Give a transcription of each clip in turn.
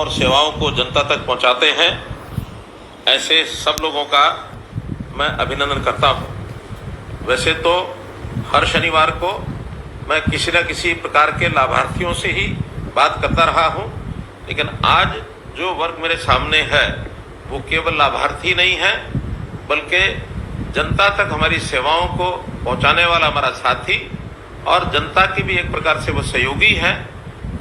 और सेवाओं को जनता तक पहुंचाते हैं, ऐसे सब लोगों का मैं अभिनंदन करता हूं। वैसे तो हर शनिवार को मैं किसी न किसी प्रकार के लाभार्थियों से ही बात करता रहा हूं, लेकिन आज जो वर्ग मेरे सामने है वो केवल लाभार्थी नहीं है, बल्कि जनता तक हमारी सेवाओं को पहुंचाने वाला हमारा साथी और जनता की भी एक प्रकार से वो सहयोगी है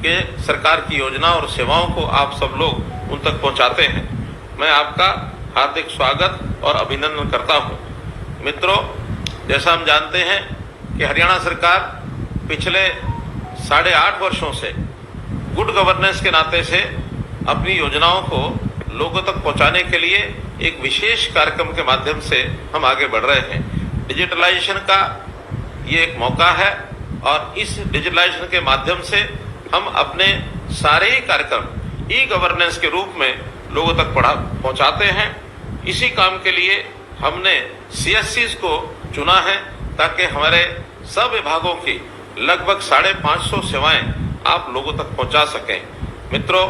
कि सरकार की योजना और सेवाओं को आप सब लोग उन तक पहुंचाते हैं। मैं आपका हार्दिक स्वागत और अभिनंदन करता हूं। मित्रों, जैसा हम जानते हैं कि हरियाणा सरकार पिछले 8.5 वर्षों से गुड गवर्नेंस के नाते से अपनी योजनाओं को लोगों तक पहुंचाने के लिए एक विशेष कार्यक्रम के माध्यम से हम आगे बढ़ रहे हैं। डिजिटलाइजेशन का ये एक मौका है और इस डिजिटलाइजेशन के माध्यम से हम अपने सारे ही कार्यक्रम ई गवर्नेंस के रूप में लोगों तक पहुंचाते हैं। इसी काम के लिए हमने CSCs को चुना है ताकि हमारे सब विभागों की लगभग 550 सेवाएं आप लोगों तक पहुंचा सकें। मित्रों,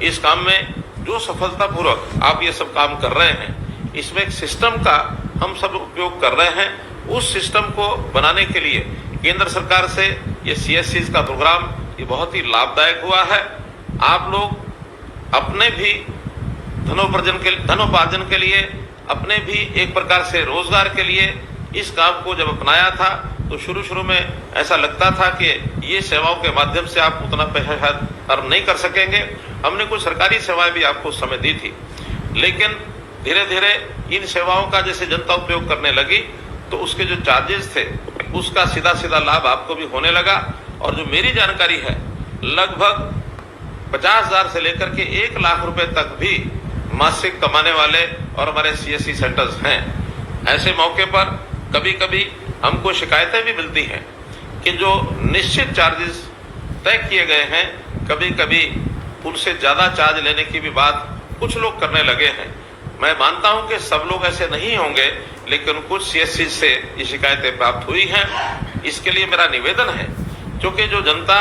इस काम में जो सफलतापूर्वक आप ये सब काम कर रहे हैं, इसमें एक सिस्टम का हम सब उपयोग कर रहे हैं। उस सिस्टम को बनाने के लिए केंद्र सरकार से ये CSCs का प्रोग्राम ये बहुत ही लाभदायक हुआ है। आप लोग अपने भी धनोपार्जन के लिए, अपने भी एक प्रकार से रोजगार के लिए इस काम को जब अपनाया था तो शुरू में ऐसा लगता था कि ये सेवाओं के माध्यम से आप उतना पैसा शायद अर्न नहीं कर सकेंगे। हमने कुछ सरकारी सेवाएं भी आपको उस समय दी थी, लेकिन धीरे धीरे इन सेवाओं का जैसे जनता उपयोग करने लगी तो उसके जो चार्जेस थे उसका सीधा लाभ आपको भी होने लगा। और जो मेरी जानकारी है, लगभग 50,000 से लेकर के 1 लाख रुपए तक भी मासिक कमाने वाले और हमारे CSC सेंटर्स हैं। ऐसे मौके पर कभी कभी हमको शिकायतें भी मिलती हैं कि जो निश्चित चार्जेस तय किए गए हैं, कभी कभी उनसे ज्यादा चार्ज लेने की भी बात कुछ लोग करने लगे हैं। मैं मानता हूं कि सब लोग ऐसे नहीं होंगे, लेकिन कुछ CSC से ये शिकायतें प्राप्त हुई हैं। इसके लिए मेरा निवेदन है, क्योंकि जो जनता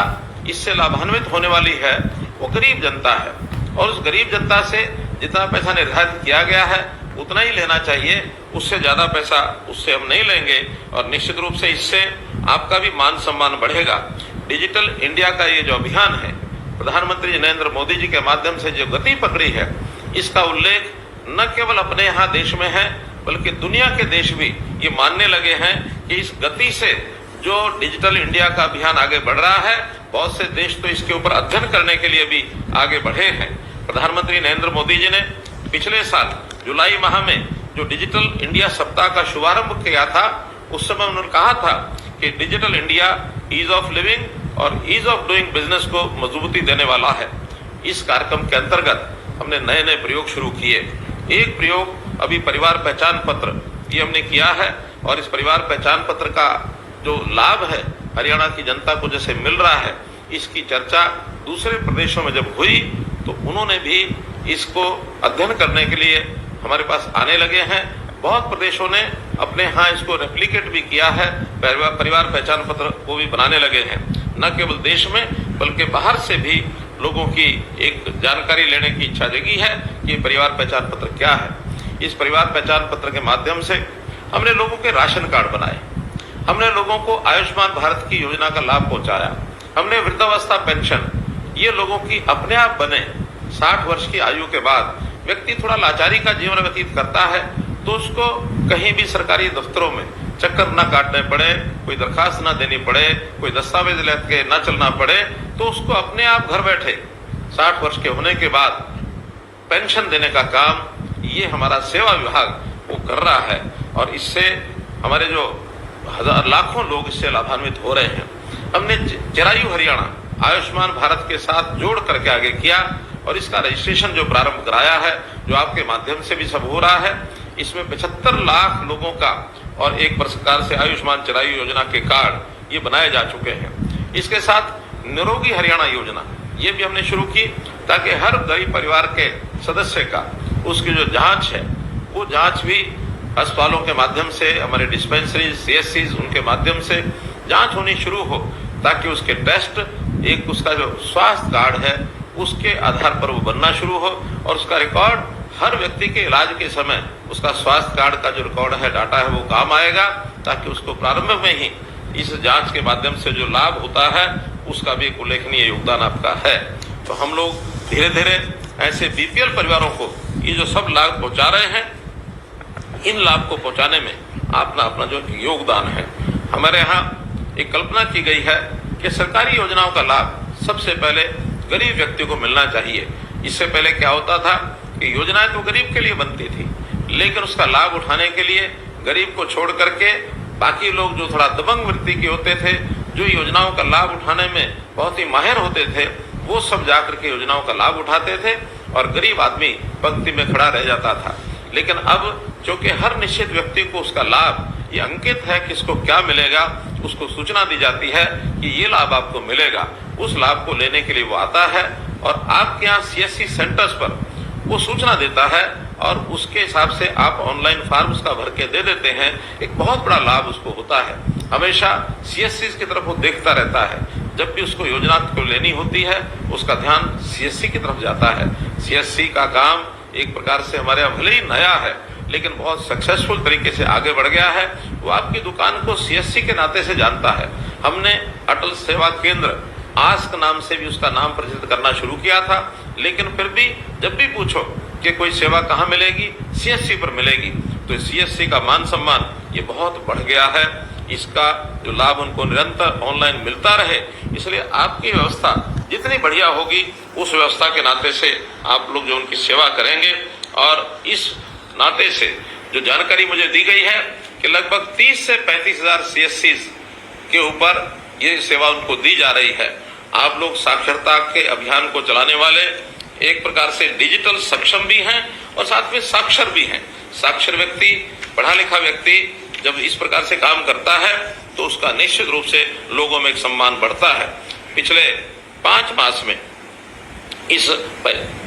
इससे लाभान्वित होने वाली है वो गरीब जनता है और उस गरीब जनता से जितना पैसा निर्धारित किया गया है उतना ही लेना चाहिए, उससे ज्यादा पैसा उससे हम नहीं लेंगे और निश्चित रूप से इससे आपका भी मान सम्मान बढ़ेगा। डिजिटल इंडिया का ये जो अभियान है, प्रधानमंत्री नरेंद्र मोदी जी के माध्यम से जो गति पकड़ी है, इसका उल्लेख न केवल अपने यहाँ देश में है बल्कि दुनिया के देश भी ये मानने लगे हैं कि इस गति से जो डिजिटल इंडिया का अभियान आगे बढ़ रहा है, बहुत से देश तो इसके ऊपर अध्ययन करने के लिए भी आगे बढ़े हैं। प्रधानमंत्री नरेंद्र मोदी जी ने पिछले साल जुलाई माह में जो डिजिटल इंडिया सप्ताह का शुभारंभ किया था, उस समय उन्होंने कहा था कि digital India ease of living और ईज ऑफ डूइंग बिजनेस को मजबूती देने वाला है। इस कार्यक्रम के अंतर्गत हमने नए प्रयोग शुरू किए। एक प्रयोग अभी परिवार पहचान पत्र ये हमने किया है और इस परिवार पहचान पत्र का जो लाभ है हरियाणा की जनता को जैसे मिल रहा है, इसकी चर्चा दूसरे प्रदेशों में जब हुई तो उन्होंने भी इसको अध्ययन करने के लिए हमारे पास आने लगे हैं। बहुत प्रदेशों ने अपने यहाँ इसको रेप्लिकेट भी किया है, परिवार पहचान पत्र को भी बनाने लगे हैं। न केवल देश में बल्कि बाहर से भी लोगों की एक जानकारी लेने की इच्छा जगी है कि परिवार पहचान पत्र क्या है। इस परिवार पहचान पत्र के माध्यम से हमने लोगों के राशन कार्ड बनाए, हमने लोगों को आयुष्मान भारत की योजना का लाभ पहुंचाया, हमने वृद्धावस्था पेंशन ये लोगों की अपने आप बने। 60 वर्ष की आयु के बाद व्यक्ति थोड़ा लाचारी का जीवन व्यतीत करता है तो उसको कहीं भी सरकारी दफ्तरों में चक्कर न काटने पड़े, कोई दरखास्त न देनी पड़े, कोई दस्तावेज लेके न चलना पड़े, तो उसको अपने आप घर बैठे 60 वर्ष के होने के बाद पेंशन देने का काम ये हमारा सेवा विभाग वो कर रहा है और इससे हमारे जो लाखों लोग इससे लाभान्वित हो रहे हैं। हमने चिरायु हरियाणा आयुष्मान भारत के साथ जोड़ करके आगे किया और इसका रजिस्ट्रेशन जो प्रारंभ कराया है, जो आपके माध्यम से भी सब हो रहा है, इसमें 75 लाख लोगों का और एक प्रकार से आयुष्मान चिरायु योजना के कार्ड ये बनाए जा चुके हैं। इसके साथ निरोगी हरियाणा योजना ये भी हमने शुरू की ताकि हर गरीब परिवार के सदस्य का उसकी जो जांच है वो जांच भी अस्पतालों के माध्यम से, हमारे डिस्पेंसरीज CSCs उनके माध्यम से जांच होनी शुरू हो ताकि उसके टेस्ट, एक उसका जो स्वास्थ्य कार्ड है उसके आधार पर वो बनना शुरू हो और उसका रिकॉर्ड हर व्यक्ति के इलाज के समय उसका स्वास्थ्य कार्ड का जो रिकॉर्ड है, डाटा है, वो काम आएगा, ताकि उसको प्रारंभ में ही इस जांच के माध्यम से जो लाभ होता है उसका भी एक उल्लेखनीय योगदान आपका है। तो हम लोग धीरे धीरे ऐसे बीपीएल परिवारों को ये जो सब लाभ पहुंचा रहे हैं, इन लाभ को पहुंचाने में अपना अपना जो योगदान है। हमारे यहाँ एक कल्पना की गई है कि सरकारी योजनाओं का लाभ सबसे पहले गरीब व्यक्ति को मिलना चाहिए। इससे पहले क्या होता था कि योजनाएं तो गरीब के लिए बनती थी, लेकिन उसका लाभ उठाने के लिए गरीब को छोड़ करके बाकी लोग जो थोड़ा दबंग वृत्ति के होते थे, जो योजनाओं का लाभ उठाने में बहुत ही माहिर होते थे, वो सब जाकर के योजनाओं का लाभ उठाते थे और गरीब आदमी पंक्ति में खड़ा रह जाता था। लेकिन अब चूंकि हर निश्चित व्यक्ति को उसका लाभ ये अंकित है कि इसको क्या मिलेगा, उसको सूचना दी जाती है कि ये लाभ आपको मिलेगा। उस लाभ को लेने के लिए वो आता है और आपके यहाँ सीएससी सेंटर्स पर वो सूचना देता है और उसके हिसाब से आप ऑनलाइन फॉर्म उसका भर के दे देते हैं। एक बहुत बड़ा लाभ उसको होता है। हमेशा सीएससी की तरफ वो देखता रहता है। जब भी उसको योजना को लेनी होती है, उसका ध्यान सीएससी की तरफ जाता है। सीएससी का काम एक प्रकार से हमारे यहाँ भले ही नया है, लेकिन बहुत सक्सेसफुल तरीके से आगे बढ़ गया है। वो आपकी दुकान को सीएससी के नाते से जानता है। हमने अटल सेवा केंद्र आस्क नाम से भी उसका नाम प्रचलित करना शुरू किया था, लेकिन फिर भी जब भी पूछो कि कोई सेवा कहाँ मिलेगी, सीएससी पर मिलेगी। तो सीएससी का मान सम्मान ये बहुत बढ़ गया है। इसका जो लाभ उनको निरंतर ऑनलाइन मिलता रहे, इसलिए आपकी व्यवस्था जितनी बढ़िया होगी, उस व्यवस्था के नाते से आप लोग जो उनकी सेवा करेंगे। और इस नाते से जो जानकारी मुझे दी गई है कि लगभग 30 से 35 हजार सीएससी के ऊपर ये सेवा उनको दी जा रही है। आप लोग साक्षरता के अभियान को चलाने वाले एक प्रकार से डिजिटल सक्षम भी हैं और साथ में साक्षर भी हैं। साक्षर व्यक्ति, पढ़ा लिखा व्यक्ति जब इस प्रकार से काम करता है तो उसका निश्चित रूप से लोगों में एक सम्मान बढ़ता है। पिछले 5 मास में इस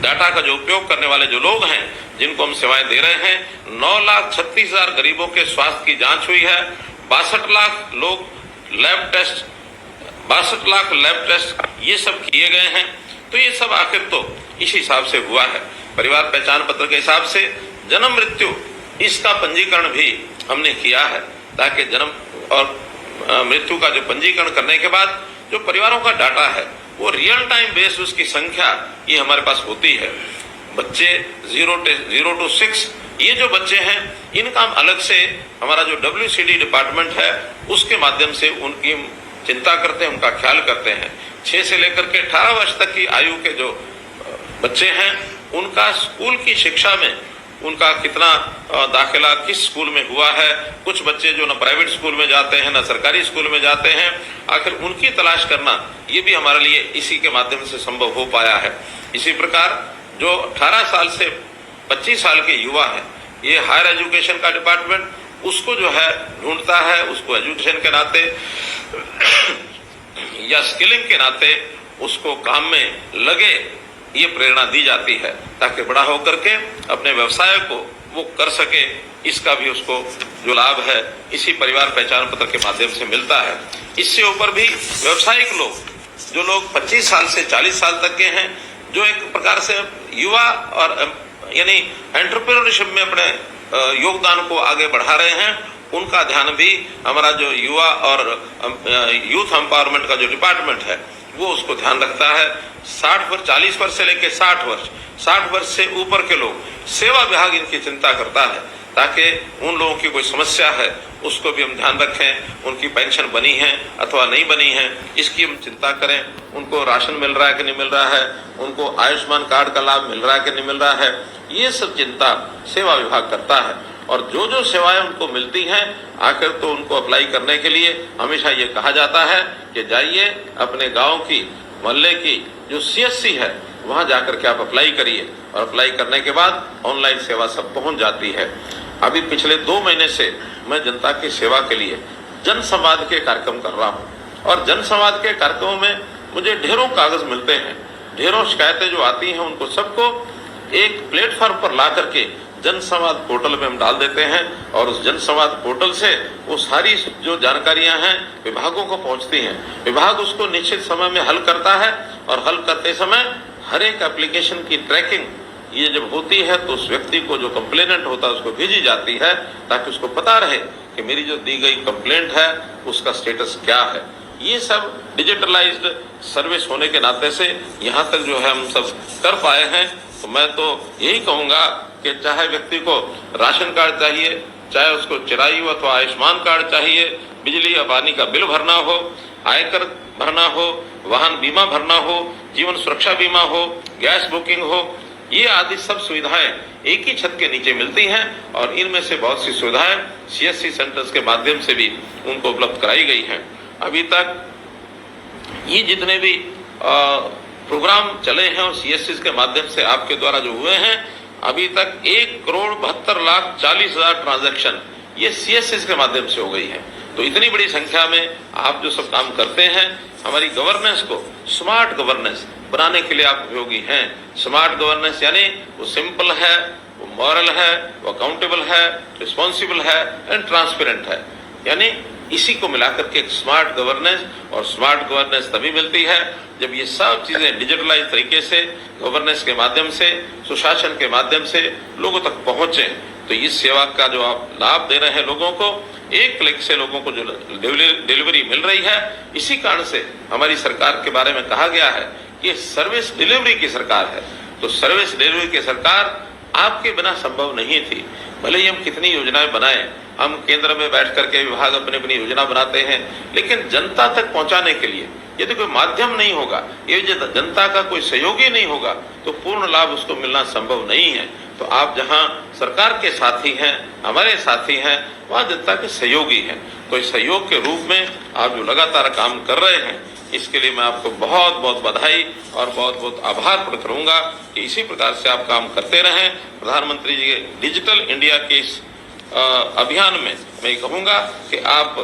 डाटा का जो उपयोग करने वाले जो लोग हैं, जिनको हम सेवाएं दे रहे हैं, 9,36,000 गरीबों के स्वास्थ्य की जांच हुई है। 62 लाख लोग lab test 62 lakh lab test ये सब किए गए हैं। तो ये सब आखिर तो इस हिसाब से हुआ है। परिवार पहचान पत्र के हिसाब से जन्म मृत्यु इसका पंजीकरण भी हमने किया है, ताकि जन्म और मृत्यु का जो पंजीकरण करने के बाद जो परिवारों का डाटा है वो रियल टाइम बेस उसकी संख्या ये हमारे पास होती है। बच्चे 0 to 6 ये जो बच्चे हैं, इनका हम अलग से हमारा जो WCD डिपार्टमेंट है उसके माध्यम से उनकी चिंता करते हैं, उनका ख्याल करते हैं। 6 से लेकर के 18 वर्ष तक की आयु के जो बच्चे हैं, उनका स्कूल की शिक्षा में उनका कितना दाखिला किस स्कूल में हुआ है। कुछ बच्चे जो न प्राइवेट स्कूल में जाते हैं, न सरकारी स्कूल में जाते हैं, आखिर उनकी तलाश करना ये भी हमारे लिए इसी के माध्यम से संभव हो पाया है। इसी प्रकार जो 18 साल से 25 साल के युवा हैं, ये हायर एजुकेशन का डिपार्टमेंट उसको जो है ढूंढता है, उसको एजुकेशन के नाते या स्किलिंग के नाते उसको काम में लगे, ये प्रेरणा दी जाती है, ताकि बड़ा होकर के अपने व्यवसाय को वो कर सके। इसका भी उसको जो लाभ है इसी परिवार पहचान पत्र के माध्यम से मिलता है। इससे ऊपर भी व्यवसायिक लोग, जो लोग 25 साल से 40 साल तक के हैं, जो एक प्रकार से युवा और यानी एंटरप्रेन्योरशिप में अपने योगदान को आगे बढ़ा रहे हैं, उनका ध्यान भी हमारा जो युवा और यूथ एम्पावरमेंट का जो डिपार्टमेंट है वो उसको ध्यान रखता है। 40 वर्ष से लेकर 60 वर्ष से ऊपर के लोग, सेवा विभाग इनकी चिंता करता है, ताकि उन लोगों की कोई समस्या है उसको भी हम ध्यान रखें। उनकी पेंशन बनी है अथवा नहीं बनी है, इसकी हम चिंता करें। उनको राशन मिल रहा है कि नहीं मिल रहा है, उनको आयुष्मान कार्ड का लाभ मिल रहा है कि नहीं मिल रहा है, ये सब चिंता सेवा विभाग करता है। और जो जो सेवाएं उनको मिलती हैं, आखिर तो उनको अप्लाई करने के लिए हमेशा ये कहा जाता है कि जाइए अपने गांव की, मोहल्ले की जो सीएससी है वहां जाकर के आप अप्लाई करिए, और अप्लाई करने के बाद ऑनलाइन सेवा सब पहुंच जाती है। अभी पिछले 2 महीने से मैं जनता की सेवा के लिए जन संवाद के कार्यक्रम कर रहा हूँ, और जन संवाद के कार्यक्रमों में मुझे ढेरों कागज मिलते हैं, ढेरों शिकायतें जो आती हैं, उनको सबको एक प्लेटफॉर्म पर ला करके जन संवाद पोर्टल में हम डाल देते हैं, और उस जन संवाद पोर्टल से वो सारी जो जानकारियां हैं विभागों को पहुंचती हैं। विभाग उसको निश्चित समय में हल करता है, और हल करते समय हर एक एप्लीकेशन की ट्रैकिंग ये जब होती है तो उस व्यक्ति को, जो कंप्लेनेंट होता है, उसको भेजी जाती है ताकि उसको पता रहे कि मेरी जो दी गई कंप्लेंट है उसका स्टेटस क्या है। ये सब डिजिटलाइज्ड सर्विस होने के नाते से यहाँ तक जो है हम सब कर पाए हैं। तो मैं तो यही कहूँगा कि चाहे व्यक्ति को राशन कार्ड चाहिए, चाहे उसको चिरायु अथवा आयुष्मान कार्ड चाहिए, बिजली या पानी का बिल भरना हो, आयकर भरना हो, वाहन बीमा भरना हो, जीवन सुरक्षा बीमा हो, गैस बुकिंग हो, ये आदि सब सुविधाएं एक ही छत के नीचे मिलती हैं और इनमें से बहुत सी सुविधाएं सीएससी सेंटर्स के माध्यम से भी उनको उपलब्ध कराई गई हैं। अभी तक ये जितने भी प्रोग्राम चले हैं और सीएससी के माध्यम से आपके द्वारा जो हुए हैं, अभी तक 1,72,40,000 ट्रांजैक्शन ये सीएससी के माध्यम से हो गई है। तो इतनी बड़ी संख्या में आप जो सब काम करते हैं, हमारी गवर्नेंस को स्मार्ट गवर्नेंस बनाने के लिए आप उपयोगी हैं। स्मार्ट गवर्नेंस यानी वो सिंपल है, वो मॉरल है, वो अकाउंटेबल है, रिस्पॉन्सिबल है एंड ट्रांसपेरेंट है। यानी इसी को मिलाकर के एक स्मार्ट गवर्नेंस, और स्मार्ट गवर्नेंस तभी मिलती है जब ये सब चीजें डिजिटलाइज तरीके से गवर्नेंस के माध्यम से, सुशासन के माध्यम से लोगों तक पहुंचे। तो इस सेवा का जो आप लाभ दे रहे हैं लोगों को, एक क्लिक से लोगों को जो डिलीवरी मिल रही है, इसी कारण से हमारी सरकार के बारे में कहा गया है कि सर्विस डिलीवरी की सरकार है। तो सर्विस डिलीवरी की सरकार आपके बिना संभव नहीं थी। भले ही हम कितनी योजनाएं बनाएं, हम केंद्र में बैठ करके विभाग अपनी अपनी योजना बनाते हैं, लेकिन जनता तक पहुंचाने के लिए यदि कोई माध्यम नहीं होगा, ये जनता का कोई सहयोगी नहीं होगा, तो पूर्ण लाभ उसको मिलना संभव नहीं है। तो आप जहां सरकार के साथी हैं, हमारे साथी हैं, वहां जनता के सहयोगी हैं। तो इस सहयोग के रूप में आप जो लगातार काम कर रहे हैं, इसके लिए मैं आपको बहुत बहुत बधाई और बहुत बहुत आभार प्रकट करूंगा कि इसी प्रकार से आप काम करते रहें। प्रधानमंत्री जी के डिजिटल इंडिया के इस अभियान में मैं कहूंगा कि आप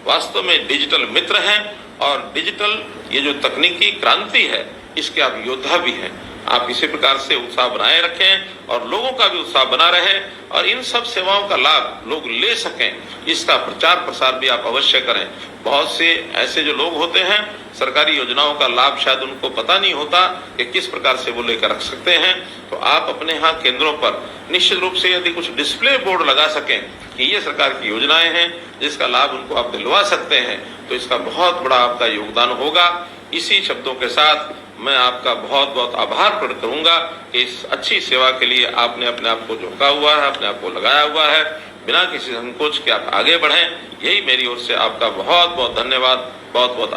वास्तव में डिजिटल मित्र हैं और डिजिटल ये जो तकनीकी क्रांति है, इसके आप योद्धा भी हैं। आप इसी प्रकार से उत्साह बनाए रखें और लोगों का भी उत्साह बना रहे और इन सब सेवाओं का लाभ लोग ले सकें, इसका प्रचार प्रसार भी आप अवश्य करें। बहुत से ऐसे जो लोग होते हैं, सरकारी योजनाओं का लाभ शायद उनको पता नहीं होता कि किस प्रकार से वो लेकर रख सकते हैं। तो आप अपने यहाँ केंद्रों पर निश्चित रूप से यदि कुछ डिस्प्ले बोर्ड लगा सकें कि ये सरकार की योजनाएं हैं जिसका लाभ उनको आप दिलवा सकते हैं, तो इसका बहुत बड़ा आपका योगदान होगा। इसी शब्दों के साथ मैं आपका बहुत बहुत आभार प्रकट करूंगा कि इस अच्छी सेवा के लिए आपने अपने आप को झोंका हुआ है, अपने आप को लगाया हुआ है। बिना किसी संकोच के आप आगे बढ़ें, यही मेरी ओर से आपका बहुत बहुत धन्यवाद, बहुत बहुत